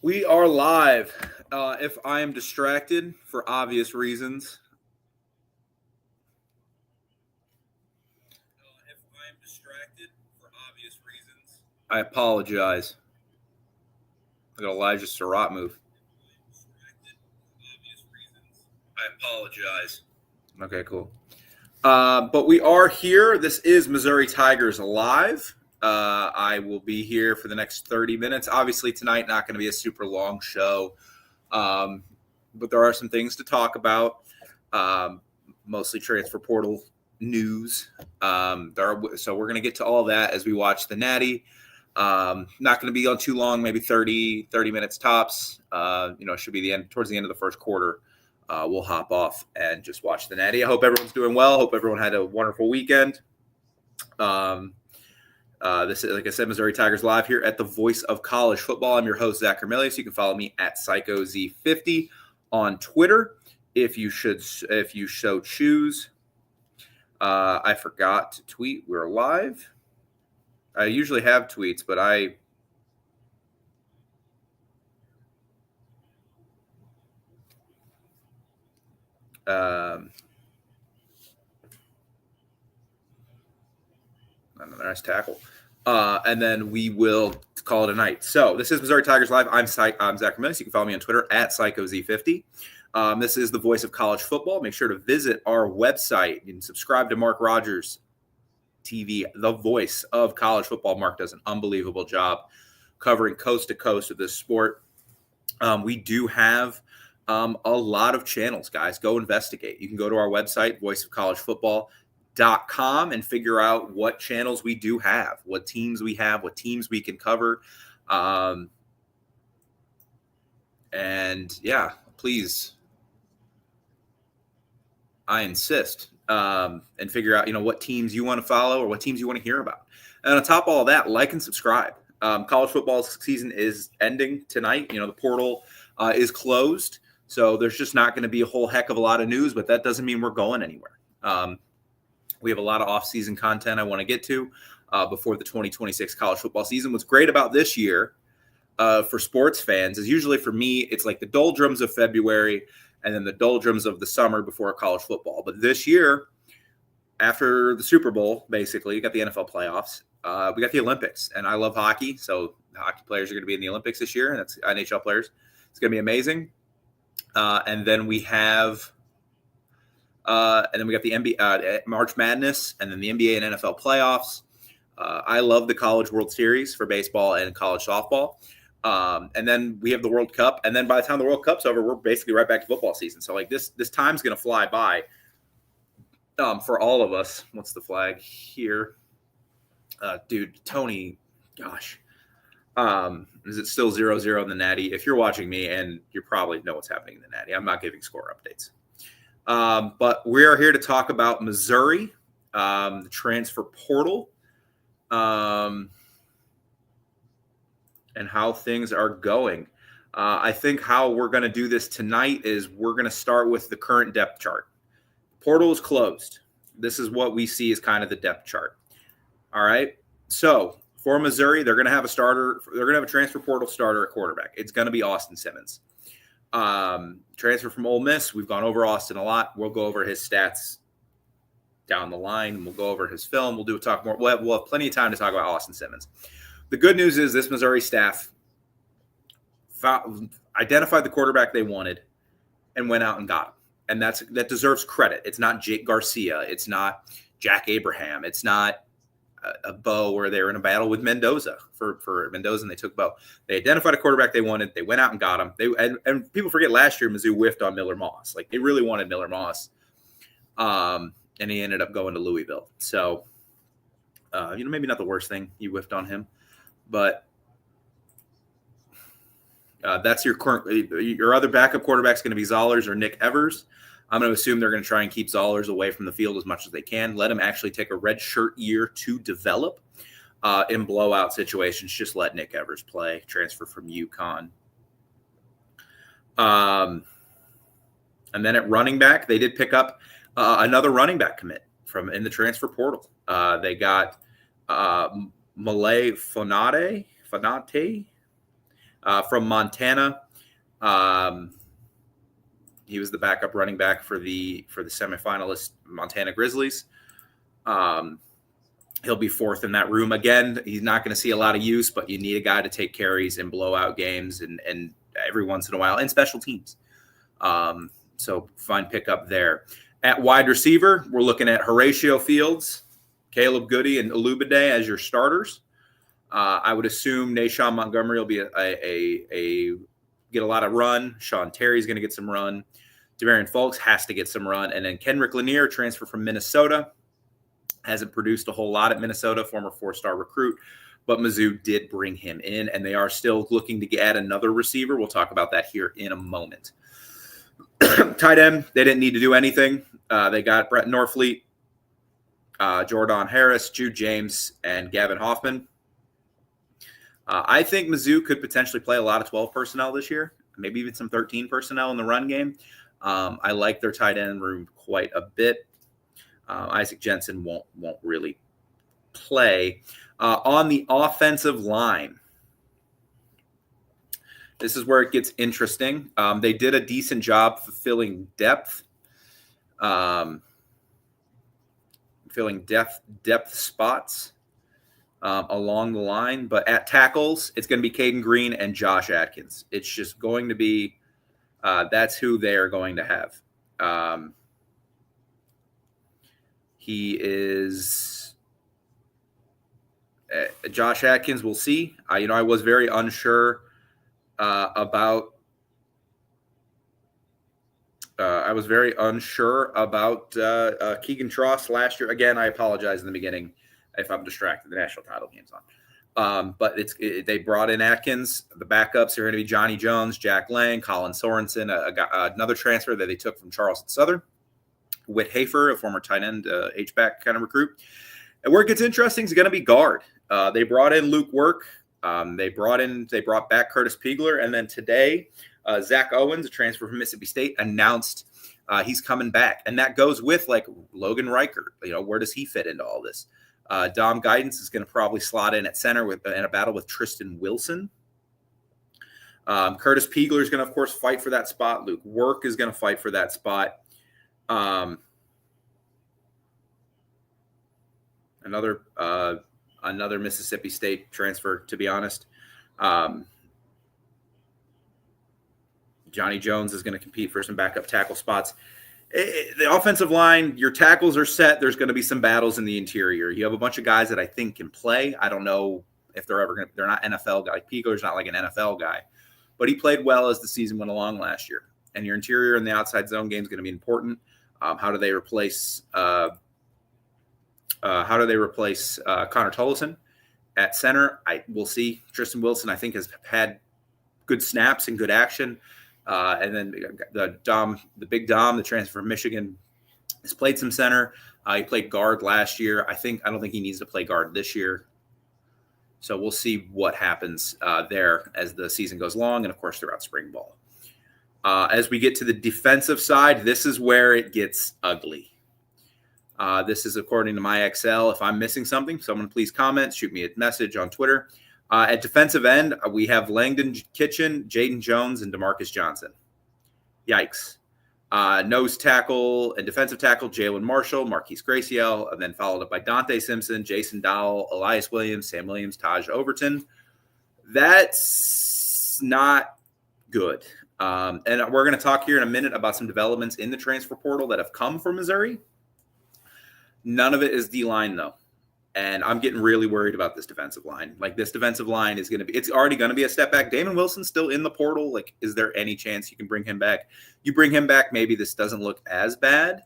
We are live. If I am distracted for obvious reasons, I apologize. Look at Elijah Surratt move. I apologize. Okay, cool. But we are here. This is Missouri Tigers Live. I will be here for the next 30 minutes. Obviously, tonight not going to be a super long show, but there are some things to talk about. Mostly transfer portal news. So we're going to get to all that as we watch the Natty. Not going to be on too long, maybe 30 minutes tops. It should be towards the end of the first quarter. We'll hop off and just watch the Natty. I hope everyone's doing well. Hope everyone had a wonderful weekend. This is, like I said, Missouri Tigers Live here at the Voice of College Football. I'm your host, Zach Carmelius. You can follow me at PsychoZ50 on Twitter if you so choose. I forgot to tweet. We're live. I usually have tweets, but I nice tackle. And then we will call it a night. So this is Missouri Tigers Live. I'm Zach Carmelius. You can follow me on Twitter at PsychoZ50. This is the Voice of College Football. Make sure to visit our website and subscribe to Mark Rogers TV, the Voice of College Football. Mark does an unbelievable job covering coast to coast of this sport. We do have a lot of channels, guys. Go investigate. You can go to our website, voiceofcollegefootball.com, and figure out what channels we do have, what teams we have, what teams we can cover. And yeah, please, I insist, and figure out, what teams you want to follow or what teams you want to hear about. And on top of all that, like and subscribe. College football season is ending tonight. The portal is closed. So there's just not going to be a whole heck of a lot of news, but that doesn't mean we're going anywhere. We have a lot of off-season content I want to get to before the 2026 college football season. What's great about this year for sports fans is usually for me, it's like the doldrums of February and then the doldrums of the summer before college football. But this year, after the Super Bowl, basically, you got the NFL playoffs. We got the Olympics, and I love hockey, so hockey players are going to be in the Olympics this year, and that's NHL players. It's going to be amazing. And then we have, the NBA, March Madness, and then the NBA and NFL playoffs. I love the College World Series for baseball and college softball. And then we have the World Cup, and then by the time the World Cup's over, we're basically right back to football season. So this time's going to fly by. For all of us. What's the flag here? Dude, Tony, gosh. Is it still 0-0 in the Natty? If you're watching me, and you probably know what's happening in the Natty, I'm not giving score updates. But we are here to talk about Missouri, the transfer portal, and how things are going. I think how we're going to do this tonight is we're going to start with the current depth chart. Portal is closed. This is what we see as kind of the depth chart. All right. So for Missouri, they're going to have a starter. They're going to have a transfer portal starter at quarterback. It's going to be Austin Simmons. Transfer from Ole Miss. We've gone over Austin a lot. We'll go over his stats down the line. We'll go over his film. We'll talk more. We'll have plenty of time to talk about Austin Simmons. The good news is this Missouri staff identified the quarterback they wanted and went out and got him. And that deserves credit. It's not Jake Garcia. It's not Jack Abraham. It's not a Bo where they were in a battle with Mendoza for Mendoza, and they took Bo. They identified a quarterback they wanted. They went out and got him. And people forget last year Mizzou whiffed on Miller Moss. Like, they really wanted Miller Moss, and he ended up going to Louisville. So, maybe not the worst thing you whiffed on him, but that's your other backup quarterback is going to be Zollers or Nick Evers. I'm going to assume they're going to try and keep Zollers away from the field as much as they can. Let him actually take a red shirt year to develop in blowout situations. Just let Nick Evers play, transfer from UConn. And then at running back, they did pick up another running back commit in the transfer portal. They got Malay Fonate. From Montana, he was the backup running back for the semifinalist Montana Grizzlies. He'll be fourth in that room again. He's not going to see a lot of use, but you need a guy to take carries and blow out games and every once in a while, and special teams. So fine pickup there. At wide receiver, we're looking at Horatio Fields, Caleb Goody, and Olubade as your starters. I would assume Nashawn Montgomery will be get a lot of run. Sean Terry's going to get some run. De'Marion Folks has to get some run. And then Kenrick Lanier, transfer from Minnesota, hasn't produced a whole lot at Minnesota, former 4-star recruit, but Mizzou did bring him in, and they are still looking to add another receiver. We'll talk about that here in a moment. Tight end, they didn't need to do anything. They got Brett Norfleet, Jordan Harris, Jude James, and Gavin Hoffman. I think Mizzou could potentially play a lot of 12 personnel this year, maybe even some 13 personnel in the run game. I like their tight end room quite a bit. Isaac Jensen won't really play. On the offensive line, this is where it gets interesting. They did a decent job fulfilling depth. Filling depth spots along the line. But at tackles, it's going to be Caden Green and Josh Atkins. It's just going to be that's who they are going to have. He is Josh Atkins. We'll see. I was very unsure about. I was very unsure about Keegan Tross last year. Again, I apologize in the beginning if I'm distracted. The national title game's on. But they brought in Atkins. The backups are going to be Johnny Jones, Jack Lang, Colin Sorensen, another transfer that they took from Charleston Southern. Whit Hafer, a former tight end, H-back kind of recruit. And where it gets interesting is going to be guard. They brought in Luke Work. They brought back Curtis Piegler. And then today, Zach Owens, a transfer from Mississippi State, announced he's coming back. And that goes with like Logan Reichert. Where does he fit into all this? Dom Guidance is going to probably slot in at center in a battle with Tristan Wilson. Curtis Piegler is going to, of course, fight for that spot. Luke Work is going to fight for that spot. Another Mississippi State transfer, to be honest. Johnny Jones is going to compete for some backup tackle spots. The offensive line, your tackles are set. There's going to be some battles in the interior. You have a bunch of guys that I think can play. I don't know if they're not NFL guys. Piegler's not like an NFL guy, but he played well as the season went along last year. And your interior and the outside zone game is going to be important. How do they replace Connor Tollison at center? We'll see. Tristan Wilson, I think, has had good snaps and good action. And then the big Dom, the transfer from Michigan, has played some center. He played guard last year. I don't think he needs to play guard this year. So we'll see what happens there as the season goes along, and of course throughout spring ball. As we get to the defensive side, this is where it gets ugly. This is according to my Excel. If I'm missing something, someone please comment, shoot me a message on Twitter. At defensive end, we have Langdon Kitchen, Jaden Jones, and DeMarcus Johnson. Yikes. Nose tackle and defensive tackle, Jalen Marshall, Marquise Graciel, and then followed up by Dante Simpson, Jason Dowell, Elias Williams, Sam Williams, Taj Overton. That's not good. And we're going to talk here in a minute about some developments in the transfer portal that have come from Missouri. None of it is D-line, though. And I'm getting really worried about this defensive line. Like, this defensive line is going to be – it's already going to be a step back. Damon Wilson's still in the portal. Like, is there any chance you can bring him back? You bring him back, maybe this doesn't look as bad.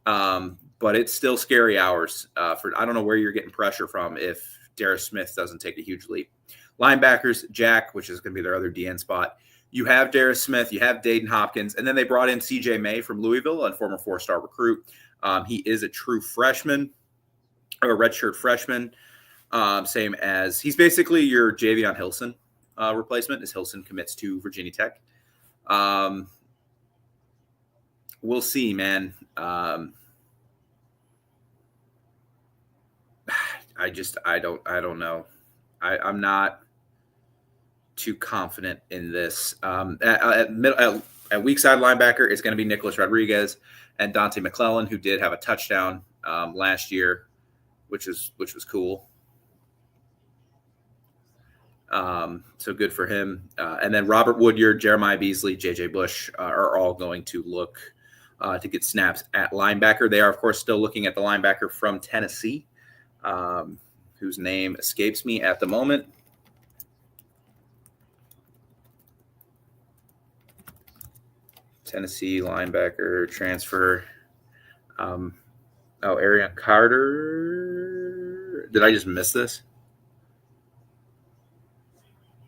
But it's still scary hours. I don't know where you're getting pressure from if Darius Smith doesn't take a huge leap. Linebackers, Jack, which is going to be their other DN spot. You have Darius Smith. You have Dayton Hopkins. And then they brought in C.J. May from Louisville, a former 4-star recruit. He is a true freshman, or a redshirt freshman, same as – he's basically your Javion Hilson replacement as Hilson commits to Virginia Tech. We'll see, man. I don't know. I'm not too confident in this. At weak side linebacker, it's going to be Nicholas Rodriguez and Dante McClellan, who did have a touchdown last year, which was cool. So good for him. And then Robert Woodyard, Jeremiah Beasley, J.J. Bush are all going to look to get snaps at linebacker. They are, of course, still looking at the linebacker from Tennessee, whose name escapes me at the moment. Tennessee linebacker transfer. Arian Carter. Did I just miss this?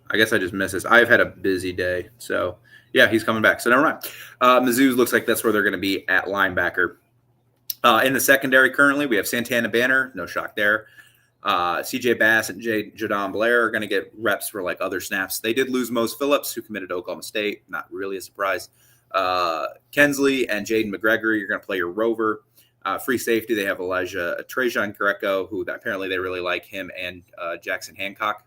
I guess I just missed this. I've had a busy day. So, yeah, he's coming back. So, never mind. Mizzou looks like that's where they're going to be at linebacker. In the secondary currently, we have Santana Banner. No shock there. CJ Bass and Jadon Blair are going to get reps for like other snaps. They did lose Mose Phillips, who committed to Oklahoma State. Not really a surprise. Kensley and Jaden McGregor, you're going to play your rover. Free safety, they have Trajan Greco, who apparently they really like him, and Jackson Hancock.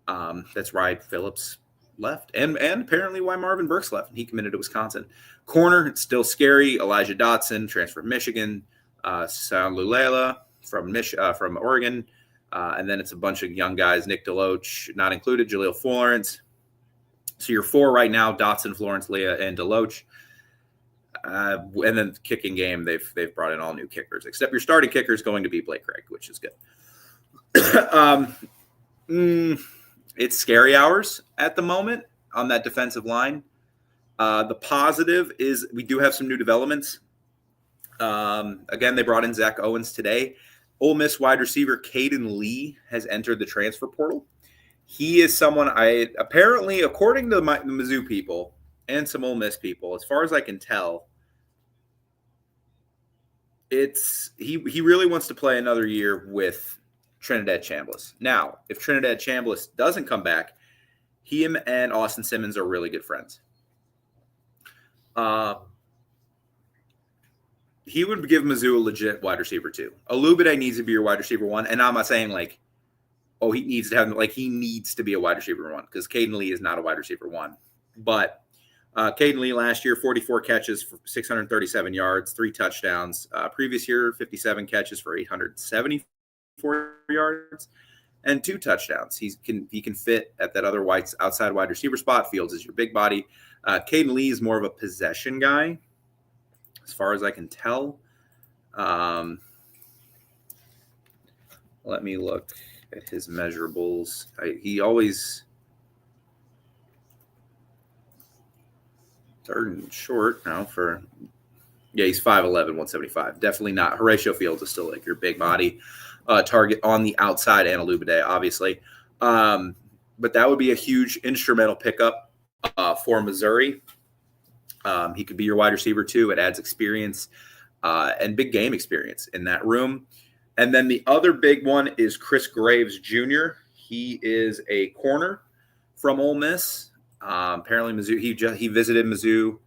That's why Phillips left, and apparently why Marvin Burks left. He committed to Wisconsin. Corner, it's still scary. Elijah Dotson, transfer from Michigan. Sam Lulela from Oregon. And then it's a bunch of young guys. Nick Deloach, not included. Jaleel Florence. So you're four right now: Dotson, Florence, Leah, and Deloach. And then the kicking game, they've brought in all new kickers, except your starting kicker is going to be Blake Craig, which is good. It's scary hours at the moment on that defensive line. The positive is we do have some new developments. Again, they brought in Zach Owens today. Ole Miss wide receiver Caden Lee has entered the transfer portal. He is someone apparently, according to the Mizzou people and some Ole Miss people, as far as I can tell, he really wants to play another year with Trinidad Chambliss. Now, if Trinidad Chambliss doesn't come back, him and Austin Simmons are really good friends. He would give Mizzou a legit wide receiver too. Alubade needs to be your wide receiver one, and I'm not saying like, oh, he needs to be a wide receiver one, because Caden Lee is not a wide receiver one. But Caden Lee last year, 44 catches for 637 yards, 3 touchdowns. Previous year, 57 catches for 874 yards and 2 touchdowns. He can fit at that other outside wide receiver spot. Fields is your big body. Caden Lee is more of a possession guy, as far as I can tell. Let me look at his measurables. He always third and short now he's 5'11", 175. Definitely not. Horatio Fields is still like your big body target on the outside, and Alubade, obviously. But that would be a huge instrumental pickup for Missouri. He could be your wide receiver too. It adds experience and big game experience in that room. And then the other big one is Chris Graves Jr. He is a corner from Ole Miss. Apparently Mizzou, he visited Mizzou.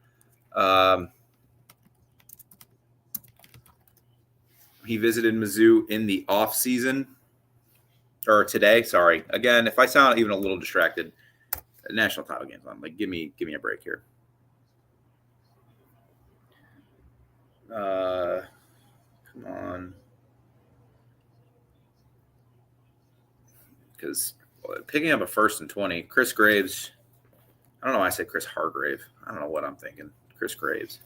He visited Mizzou in the off season, or today. Sorry. Again, if I sound even a little distracted, national title game's on. Like, give me a break here. Come on. Because picking up a 1st and 20, Chris Graves. I don't know why I said Chris Hargrave. I don't know what I'm thinking. Chris Graves.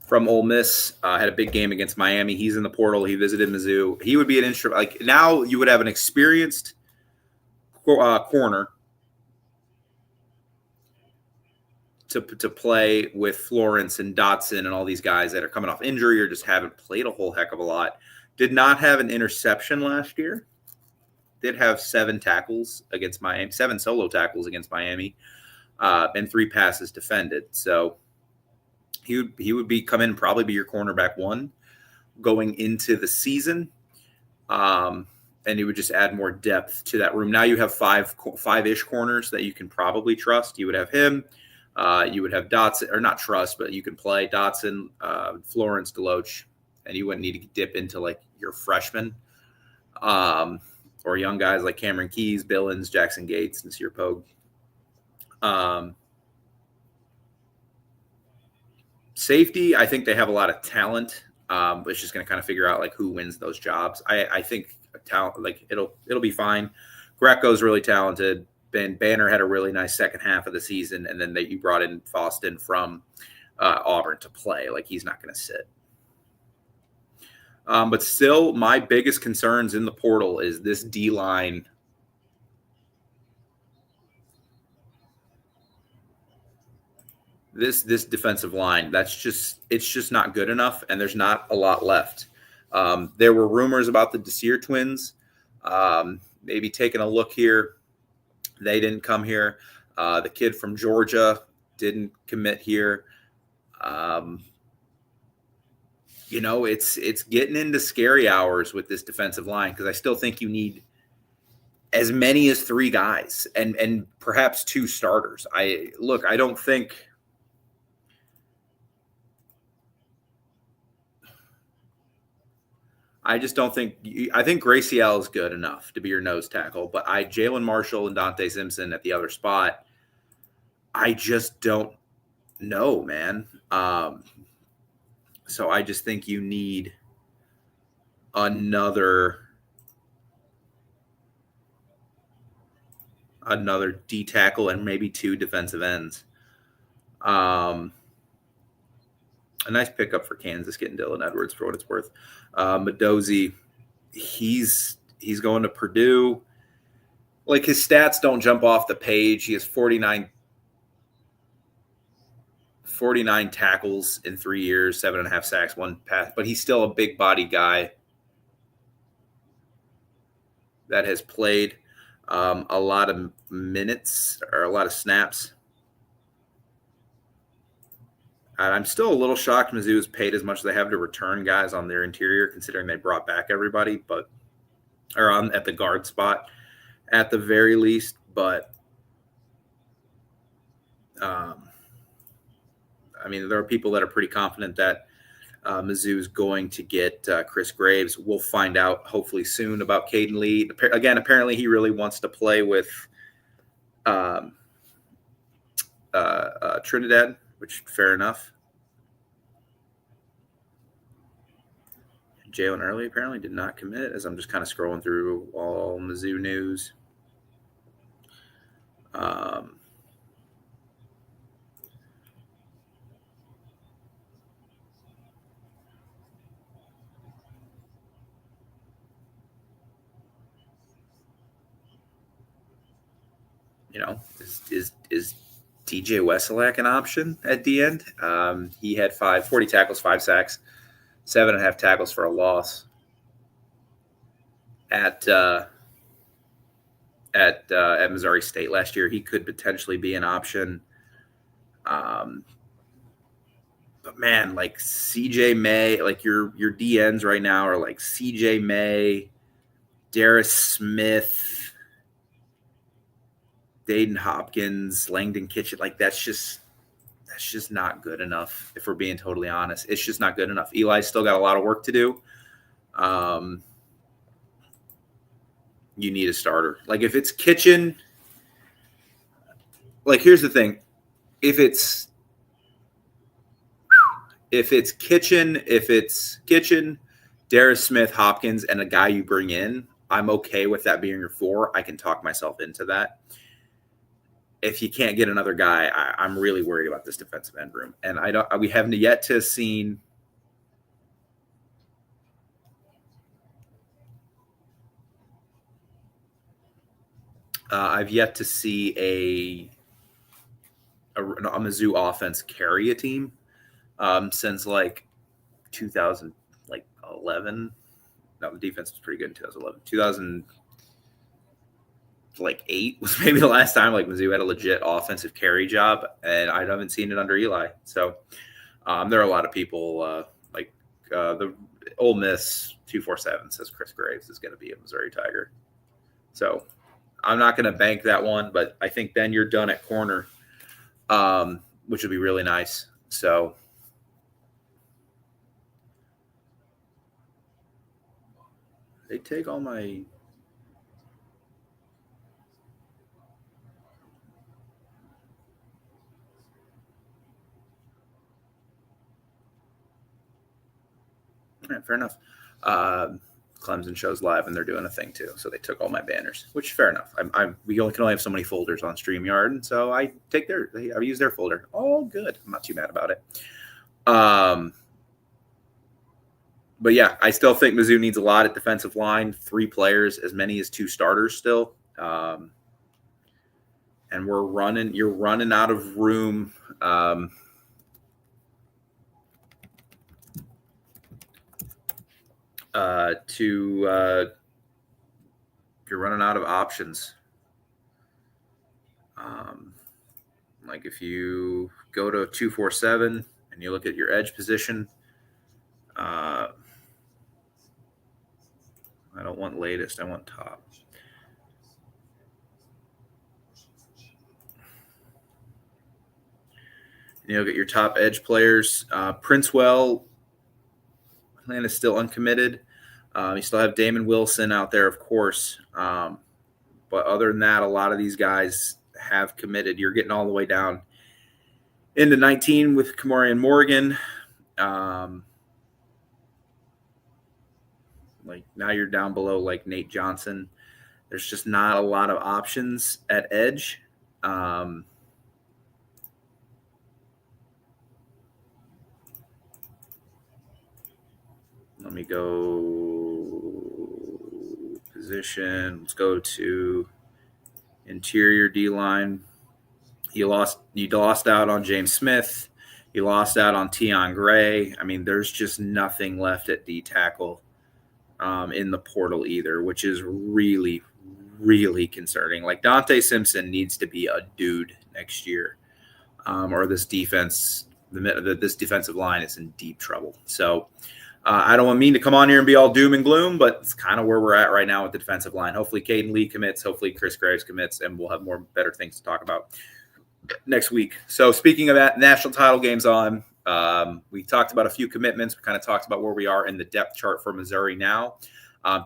From Ole Miss, had a big game against Miami. He's in the portal. He visited Mizzou. He would be an instrument. Like, now you would have an experienced corner to play with Florence and Dotson and all these guys that are coming off injury or just haven't played a whole heck of a lot. Did not have an interception last year. Did have 7 tackles against Miami, 7 solo tackles against Miami, and 3 passes defended. So he would come in, probably be your cornerback 1 going into the season. And he would just add more depth to that room. Now you have 5-ish corners that you can probably trust. You would have him. You would have Dotson, or not trust, but you can play Dotson, Florence, Deloach, and you wouldn't need to dip into like your freshman. or young guys like Cameron Keys, Billings, Jackson Gates, and Nasir Pogue. Safety, I think they have a lot of talent. It's just going to kind of figure out like who wins those jobs. I think talent, like it'll be fine. Greco's really talented. Ben Banner had a really nice second half of the season, and then you brought in Foston from Auburn to play. Like he's not going to sit. But still, my biggest concerns in the portal is this D-line. This defensive line, it's just not good enough, and there's not a lot left. There were rumors about the Desir twins. Maybe taking a look here. They didn't come here. The kid from Georgia didn't commit here. It's getting into scary hours with this defensive line because I still think you need as many as 3 guys and perhaps 2 starters. I don't think – I just don't think – I think Graciel is good enough to be your nose tackle, but Jalen Marshall and Dante Simpson at the other spot, I just don't know, man. So I just think you need another D tackle and maybe 2 defensive ends. A nice pickup for Kansas getting Dylan Edwards for what it's worth. Mendoza, he's going to Purdue. Like his stats don't jump off the page. He has 49 tackles in 3 years, 7.5 sacks, 1 pass, but he's still a big body guy that has played a lot of minutes or a lot of snaps. I'm still a little shocked Mizzou has paid as much as they have to return guys on their interior, considering they brought back everybody, at the guard spot at the very least. But there are people that are pretty confident that Mizzou is going to get Chris Graves. We'll find out hopefully soon about Caden Lee. Again, apparently he really wants to play with Trinidad, which fair enough. Jalen Early apparently did not commit, as I'm just kind of scrolling through all Mizzou news. Is TJ Wesolak an option at the end? He had 40 tackles, 5 sacks, 7.5 tackles for a loss at Missouri State last year. He could potentially be an option. But man, like CJ May, like your DNs right now are like CJ May, Darius Smith, Dayton Hopkins, Langdon Kitchen. Like that's just not good enough. If we're being totally honest, it's just not good enough. Eli's still got a lot of work to do. You need a starter. Like if it's Kitchen, like here's the thing. If it's Kitchen, Darius Smith, Hopkins, and a guy you bring in, I'm okay with that being your 4. I can talk myself into that. If you can't get another guy, I'm really worried about this defensive end room. And we haven't yet to seen I've yet to see a Mizzou offense carry a team since like 2011. No, the defense was pretty good in 2011. 2008 was maybe the last time like Mizzou had a legit offensive carry job, and I haven't seen it under Eli. So there are a lot of people the Ole Miss 247 says Chris Graves is going to be a Missouri Tiger. So I'm not going to bank that one, but I think then you're done at corner, which would be really nice. So they take all my Yeah, fair enough. Clemson shows live, and they're doing a thing too. So they took all my banners, which fair enough. We can only have so many folders on StreamYard, and so I use their folder. All good. I'm not too mad about it. But yeah, I still think Mizzou needs a lot at defensive line. 3 players, as many as 2 starters still. And you're running out of room. You're running out of options. Like if you go to 247 and you look at your edge position, I don't want latest. I want top. You look at your top edge players. Princewell, Atlanta's still uncommitted. You still have Damon Wilson out there, of course. But other than that, a lot of these guys have committed. You're getting all the way down into 19 with Kamarian Morgan. Like now you're down below like Nate Johnson. There's just not a lot of options at edge. Let me go position. Let's go to interior D-line. You lost out on James Smith. You lost out on Tion Gray. I mean, there's just nothing left at D tackle in the portal either, which is really, really concerning. Like Dante Simpson needs to be a dude next year, or this defense, this defensive line is in deep trouble. So I don't mean to come on here and be all doom and gloom, but it's kind of where we're at right now with the defensive line. Hopefully Caden Lee commits. Hopefully Chris Graves commits, and we'll have better things to talk about next week. So speaking of that, national title games on. We talked about a few commitments. We kind of talked about where we are in the depth chart for Missouri now.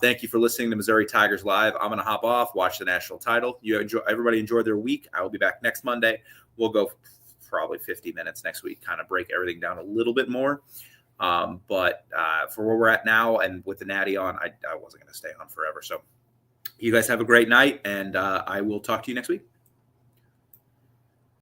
Thank you for listening to Missouri Tigers Live. I'm going to hop off, watch the national title. Everybody enjoy their week. I will be back next Monday. We'll go probably 50 minutes next week, kind of break everything down a little bit more. But for where we're at now and with the Natty on, I wasn't going to stay on forever. So you guys have a great night, and I will talk to you next week.